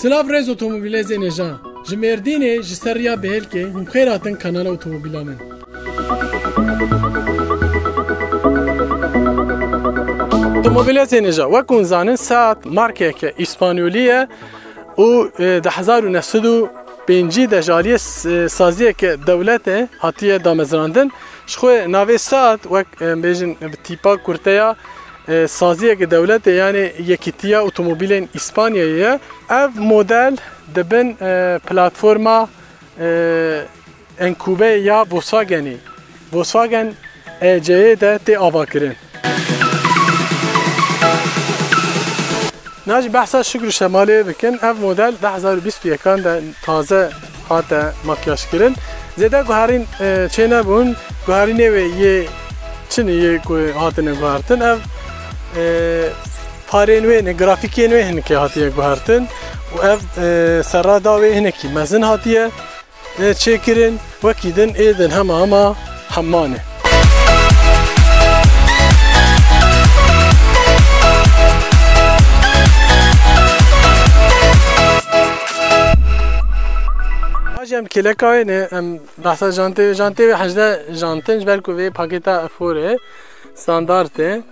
Silav rez otomobîlê nejan. Ji Mêrdînê ji ser riya Bêhêlkê hûn xêr hatin kanala otomobîla min. Otomobîlê neja wek hûn zanin Seat markeke İspanyolî ye û di 1905 de jaliyê saziyeke dewletê hatiye damezrandin. Ji xwe navê Seat wek bêjin bi tîpa kurteya saziyeke dewletê yani yekîtiya otomobîlên İspanyayê ye. Ev model dibin platforma enkûbe ya Volkswagenê. Volkswagen EC'ye de tê avakirin. Naci behsa şükür şemalê bikin. Ev model 2021 de taze hate makyaj kirin. Zêde guherîn çê nebûn, guherînê wê yê çinî yê ku hatine guhertin. Ev parên wê ne grafîkên wê hinekê hatiye guhertin. û ev serrada wê hinekî mezin hatiye çêkirin. Wekî din êdin hema hemmanê. Em keleka ne em bahsa jante ve hajda jantin belku ve paketa afore standarte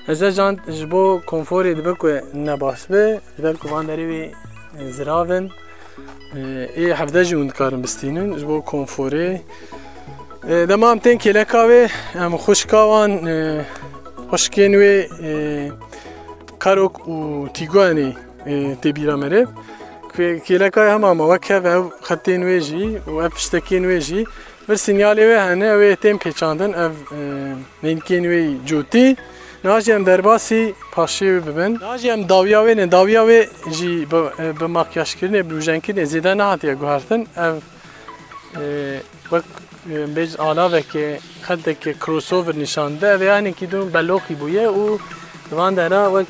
hajda jant jbo konfori de belku ne basbe belku van deri ve ziraven havda jund karım bistinin jbo konfori demam ten keleka ve em xoşkavan xoşken ve karok u tiguani tebira mere Kelekay hemama vekhev ev xetên wê jî û ev piştekên wê jî bir sinyalê wê hene ew ê tên pêçandin ev nênkên wê cotî naji em derbasî paşê wê bibin. Naji em dawiya wê ne dawiya wê jî bi makyajkirinê bi rûjenkirinê zêde nehatiye guhertin ev wek bêj alaveke xeteke crossover nîşande ev yanekî dû beloqî bûye û Van dera wek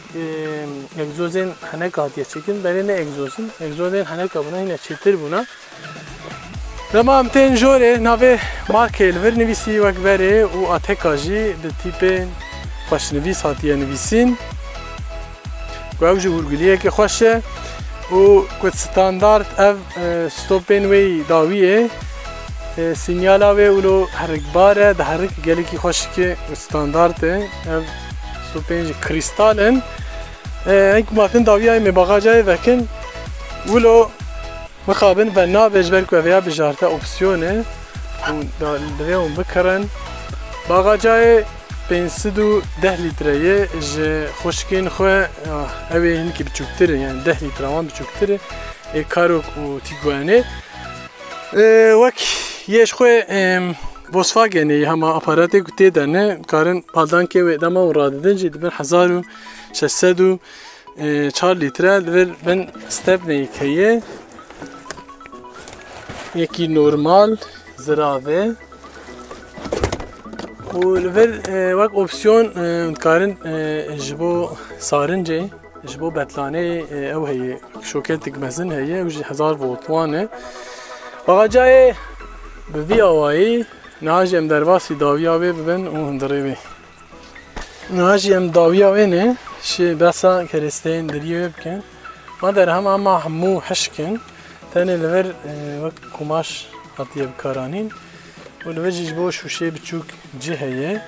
egzozên henek hatiye çekin. Berê ne egzozin? Egzozên henek bûna hîne çêtir bûna. Dema em tên jorê navê markê li vir nivîsî wek berê û ateka jî di tîpên xweşnivîs hatiye nivîsîn. Ku ew ji hûrgiliyekê xweş e û ku standard ev stopên wê dawî ye. Sinyala wê wilo herikbar e, di herik gelekî xweşikê standard e. Ev stopên kristalin hêk matin dawiyayê me bagajayê vekin wilo mixabin ve nabêj belku ev ya bijarta opsiyonê û divê hûn bikirin bagajayê 510 litreyê ji xweşikên xwe ew ê hinekî biçûktir e yani 10 litre wan biçûktir e karok û tiguanê wek yê ji xwe Volkswagenê hema aparatê ku tê de ne karin paldankê wê dema û radidin jî dibin 1604 litre li vir bin stepneyek heye yekî normal ziravê û li vir wek opsiyon karin ji bo sarincê ji bo betlanê ew heye şoketek mezin heye ew jî 1000 volt wan e bagajayê bi vî awayî Naji em derbasî dawiya wê bibin û hundirê wê. Naji em dawiya wê ne şê besa keresteyên diriyê wê bikin. Ma derhem ama hemû hişkin tenê li vir wek kumaş hatiye bikaranîn û li vir jî ji bo şûşê biçûk cih heye.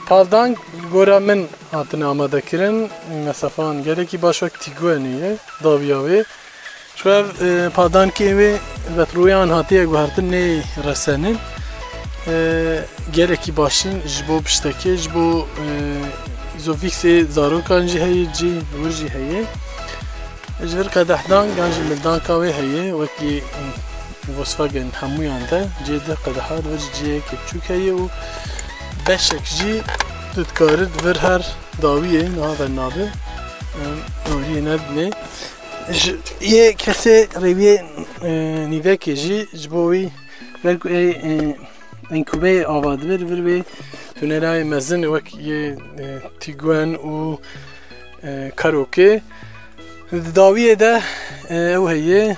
Paldank gora min hatine amadekirin mesafan gelekî baş wek tîguanê ye dawiya wê. Şu ev paldankê wê vetroyan hatiye guhertin nê resenin gelekî başin ji bo piştekê ji bo îzofîksê zarokan jî heye cî wir jî heye ji vir qedehdan yan jî mildanka wê heye wekî Volkswagen hemûyan de cê di qedeha li vir jî ciyekê biçûk heye û beşek jî tu dikarir di vir her dawiyê niha bernabe oriyê nedinê Yê kesê rêviyê nîvekê jî ji bo wî belku enkûbeyê ava dibir vir wê tunelayê mezin wek yê Tiguan û karokê di dawiyê de ew heye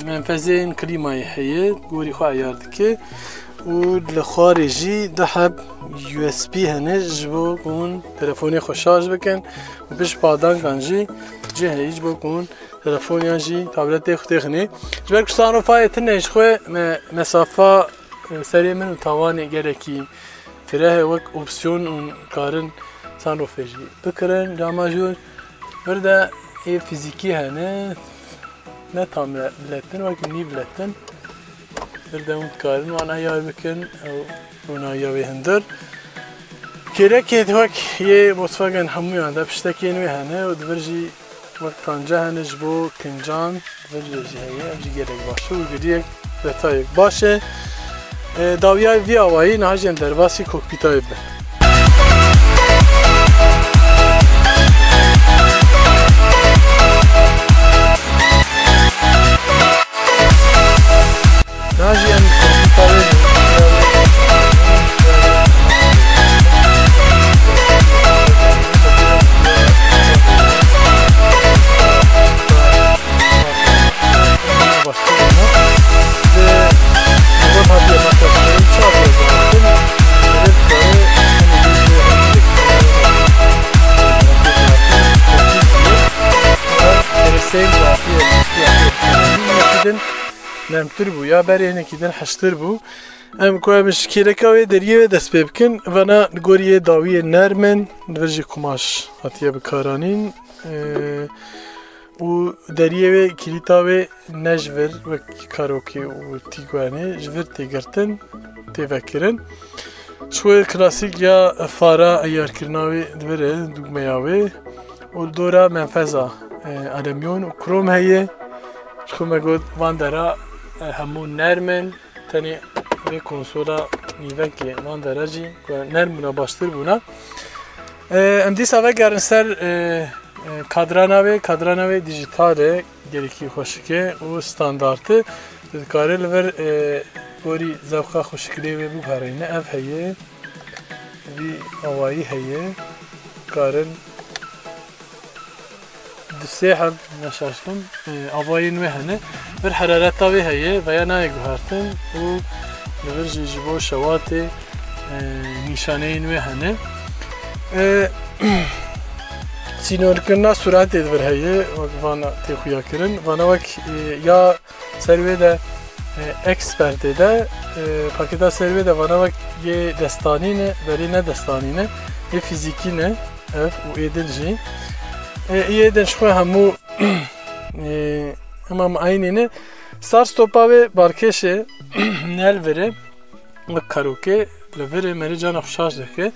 menfezên klîmayê heye gorî xwe eyar dike û li xwarê jî diheb USB hene ji bo ku hûn telefonê xwe şarj bikin û pişt padankan jî cî heye ji bo ku hûn telefoniyan jî tabletê xwe têxinê. Ji ber ku sanrofayê tune ji xwe mesafa serê min û tawanê gelekî fireh wek opsiyon û karin sanrofê jî bikirin. Dema jûr bir de ê fîzîkî hene ne tam biletin wek nîv biletin. Bir de hûn dikarin wan ayar bikin û naya wê hindir. Kêrekê wek yê Volkswagen hemûyan de piştekên wê hene û divir jî wek kanca hene ji bo kincan divir jî heye ev jî gelek baş e û giriyek detayek baş e. Dawiya vî awayî niha jî em derbasî kokpîta wê bibin. Niha jî em kokpîta wê nemtir bû ya berênekî din heştir bû. Em ku em ji kêreka wê deriyê wê dest pê bikin vena li gorî yê dawiyê nermin divir jî kumaş hatiye bikaranîn û deriyê wê kîlîta wê ne ji vir wek karokê û tîgwanê ji vir têgirtin tê vekirin. Ji xwe klasîk ya fara eyarkirina wê divir e dûgmeya wê û dora menfeza alümyon û krom heye. Ji xwe me got van dera hemû nermin tenê vê konsola nîvekê van dera jî nerm bûna baştir bûna. Em dîsa vegerin ser kadrana wê dijîtal e gelekî xweşik e û standart e. Dikare li vir gorî zevqa xweşikirê wê biguherîne ev heye vî awayî heye karin sê hev neşaşkim avayên wê hene bir herareta wê heye veya nayê guhertin û li vir jî ji bo şewatê nîşaneyên wê hene. Sînorkirina suretê divir heye wek vana tê xuya kirin vana wek ya ser wê de ekspertê de pakêta ser wê de vana wek yê destanî ne berê ne destanî ne yê fîzîkî ne ev û êdin jî êdin ji xwe hemû hemam aynê ne sar stopa wê barkêşê nel vire wek karokê li virê merê cana xwe şarj dike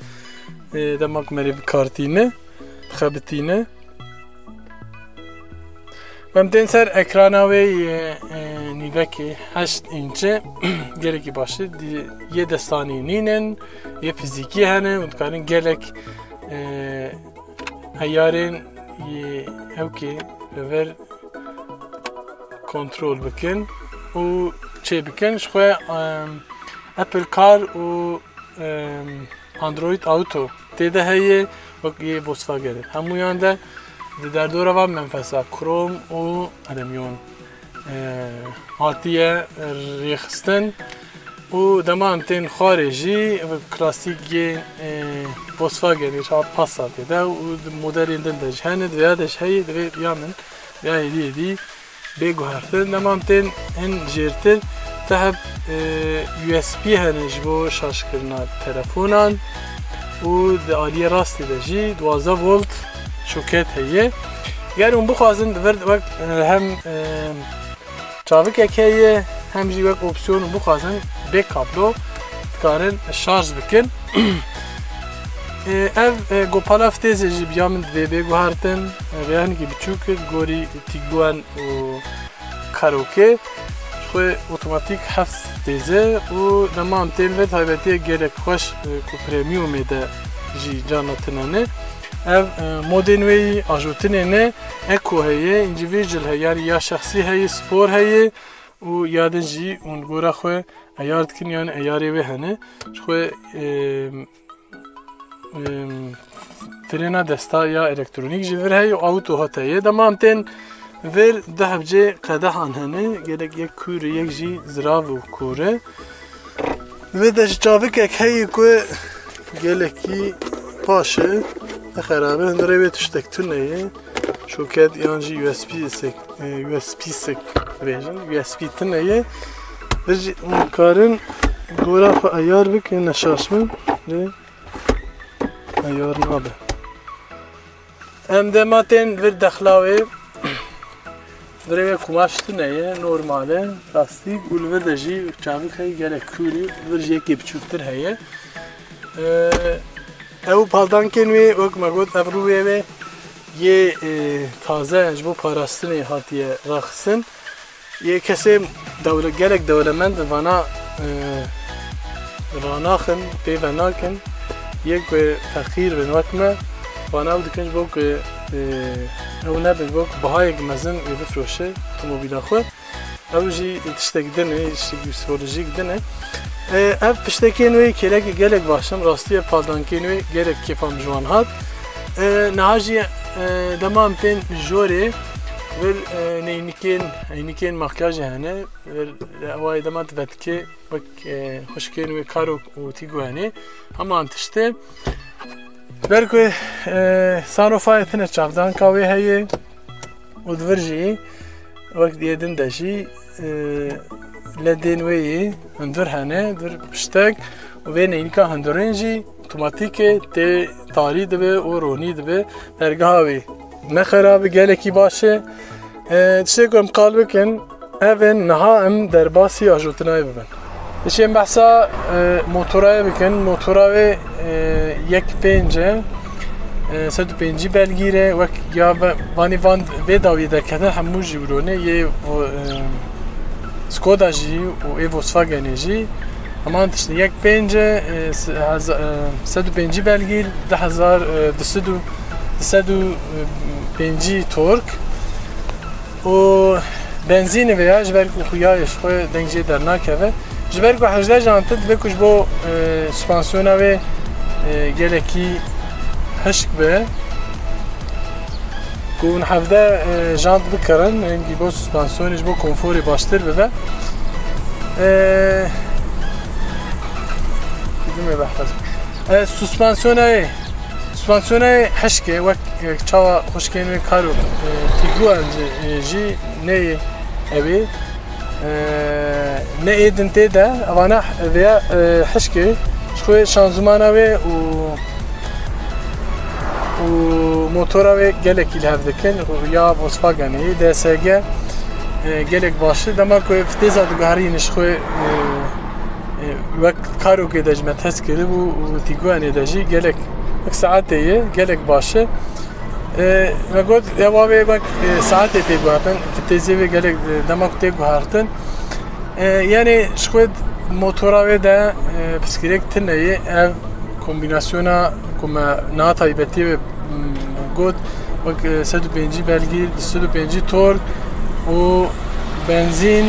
dema ku merê bikartîne dixebitîne. Em tên ser ekrana wê nîvekê 8 înçe gelekî baş e yê destanî nînin yê fîzîkî hene û dikarin gelek eyarên evkê li vir kontrol bikin û çê bikin. Ji xwe Apple Car û Android Auto têde heye wek yê Volkswagen hemûyan de di derdora van menfesa krom û alümyon hatiye rêxistin û dema em tên xwarê jî klasîk yên Volkswagenê ji Passatê de û modelên din de jî hene divêya de ji heyê divê ya min ya êdî êdî bêguhertin. Dema em tên hin jêrtir te heb USB hene ji bo şarjkirina telefonan û di aliyê rastê de jî 12 volt şoket heye. Ger hûn bixwazin divir wek hem çavikek heye hem jî wek opsiyon û bixwazin bê kablo dikarin şarj bikin. Ev gopalav têzê jî biya min divê bêguhertin vêya hinekî biçûk kir gorî tîgwan û karokê ji xwe otomatîk heft têze û dema em tên vê taybetiyê gelek xweş ku premiumê de jî cana tinane. Ev modên wê yî ajotinê ne Eco heye individual heye yani ya şexsî heye spor heye û ya din jî hûn gora xwe eyar dikin yani eyarê wê hene ji xwe frêna desta ya elektronîk jî vir heye û auto hat heye. Dema em tên vir dihevcê qedehan hene gelek yek kûr yek jî zirav û kûr e Ve de çavik heye ku geleki paşe xerabe hindire ve tiştek tüneye şoket yancı USB sek version USB tüneye ve karın gora ayar bikin neşaşmın ve ayar nabe em de maten bir daxlawe Vreve kumaş tüneye normale lastik ulver de jî çavik heye gelek kûrî vir jî yekê biçûktir heye ew paldankên wê wek me got ev rûyê wê yê taze ji bo parastinê hatiye raxistin yê kesê gelek dewlemend vana ranaxin pêve nakin yek wê feqîr bin wek me vana ew dikin ji bo ku ew nebin ji bo ku bihayek mezin wê bifroşe otomobîla xwe ew jî tiştek din e tiştek psikolojîk din e ev piştekên wê kêlekê gelek başim rastiye paldankên wê gelek kêfam ji wan hat niha jî dema em tên jorê vir neynikên makyajê hene ewayê dema divetikê wek xwişkên wê karo û tîgo hene heman tiştê ber ku sarofayê tune çavdanka wê heye û divir jî wek diye din de jî ledên wê yê hundir hene dir piştek û vê neynika hundirên jî otomatîkê tê tarî dibe û ronî dibe dergeha wê nexerabe gelekî baş e tiştê ku em qal bikin ev ên niha em derbasî ajotinayê bibin Dişên behsa motorayê bikin motora wê yek pênc e 105 belgîr e wek ya vanî van vê dawiyê derketin hemû jî birone yê Skoda jî û ê Volkswagenê jî heman tiştî yek pênc e 105 belgîr 205 tork û benzînê vê ya ji ber ku xuyayê ji xwe deng jê dernakeve ji ber ku hejde jantin dibe ku ji bo süspansiyona wê gelekî hişk be ku hûn hevde jant bikirin hingî bo süspansiyonê ji bo konforê baştir bibe süspansiyona wê hişk e wek çawa xwişkên wê kar û tîgoyan jî neyê evê ne êdin tê de evana vêya hişk e ji xwe şanzimana wê û motora wê gelekî li hev dikin ya Volkswagenê DSG gelek başî dema ku têza diguherîne ji xwe wek karokê de ji me hez kiribû û tîgoyanê de jî gelek saetê ye gelek baş e me got ewa wê wek saetê tê guhertin têzê wê gelek dema ku tê guhertin yani ji xwe motora wê de piskirêk tineyê ev kombînasyona ku me niha taybetî wê got wek 105 belgîr 205 tork û benzîn û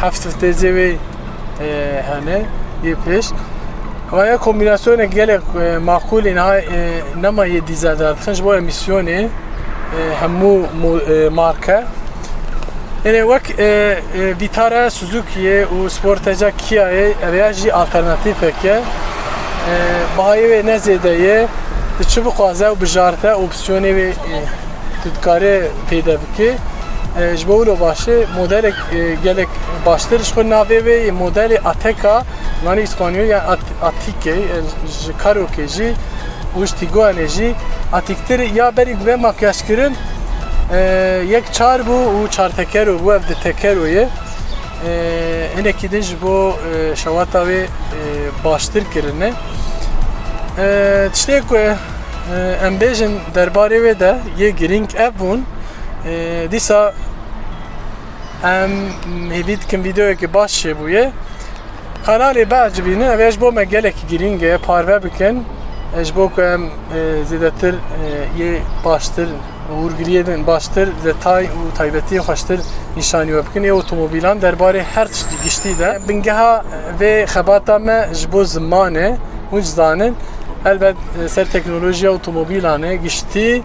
heft têzê wê hene yê pêş Vaya kombinasyona gelek makulên nema yê dîzel dixin ji bo emîsyonê hemû marke yani wek vîtara Suzuki'ye û sporteca Kia'ye ev ya jî alternatîfek e bihayê wê ne zêde ye çi bixwaze û bijarte opsiyonê wê tu dikarî pêde bikî ji bo wilo başê modelek gelek baştir ji xwe navê wê modelê Ateca yani İspanyol yani Atike ji karokê jî û ji tîgoyanê jî atiktir ya berî ve makyaj kirin yek çar bû û çartekero bû ev di tekero ye hinekî din ji bo şewata wê baştir kirine tiştê ku em bêjin derbarê wê de yê girîng ev bûn dîsa em hêvî dikin vîdeoyekê baş çêbûye kanalê behc bînin ev ji bo me gelekî girîng e parve bikin ji bo ku em zêdetir yê baştir hûrgiriyê din baştir detay û taybetiyê xweştir nîşanî we bikin ê otomobîlan derbarê her tiştî giştî de bingeha vê xebata me ji bo zimanê hûn zanin elbet ser teknolojiya otomobîlan e giştî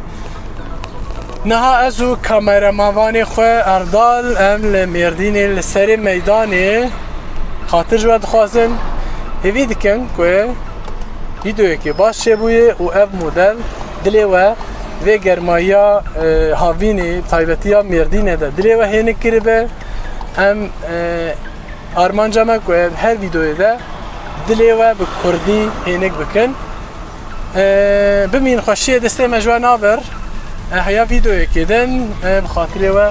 niha ez û kameramanê xwe Erdal em li Mêrdînê li serê meydanê خاطر جواد خوازن هیوی دکن که ویدیوی که باش چه بویه و اف مدل دلی و گرمایا هاوینی تایبتیا مردینه ده دلی و هینک کری به ام آرمانجا ما که هر ویدیوی ده دلی و به کردی هینک بکن بمین خوشی دسته مجوان آور هیا ویدیوی که دن بخاطره و